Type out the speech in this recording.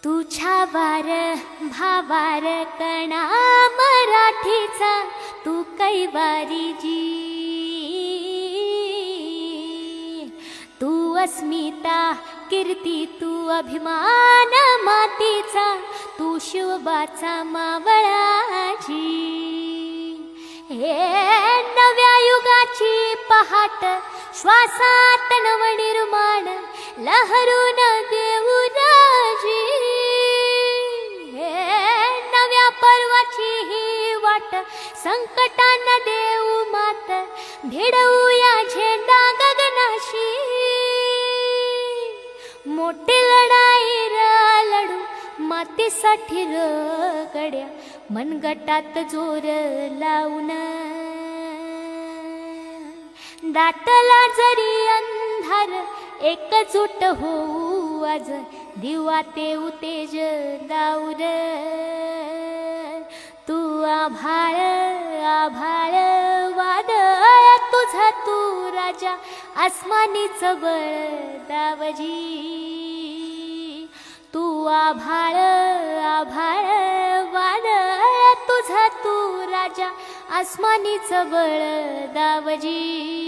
तुझ्या वार भावार कणा मराठीचा तू कैवारी जी, तू अस्मिता कीर्ती तू अभिमान मातीचा, तू शिवबाचा मावळाजी. हे नव्या युगाची पहाट श्वासात नवनिर्माण लहरून देऊ राजी. हे नव्या पर्वाची ही वाट संकटांना देऊ मात, भिडवूया झेंडा गगनाशी. मोठी लढाई लढू मातीसाठी गड्या, मनगटात जोर लावून. दाटला जरी अंधार एकजूट होऊ आज, दिवा तेऊ तेज दाऊर. तू आभाळ आभाळ वादळ तुझा तू राजा, आसमानीच बळ दावजी. तू आभाळ आभाळ वादळ तुझा तू राजा, आसमानीच बळ दावजी.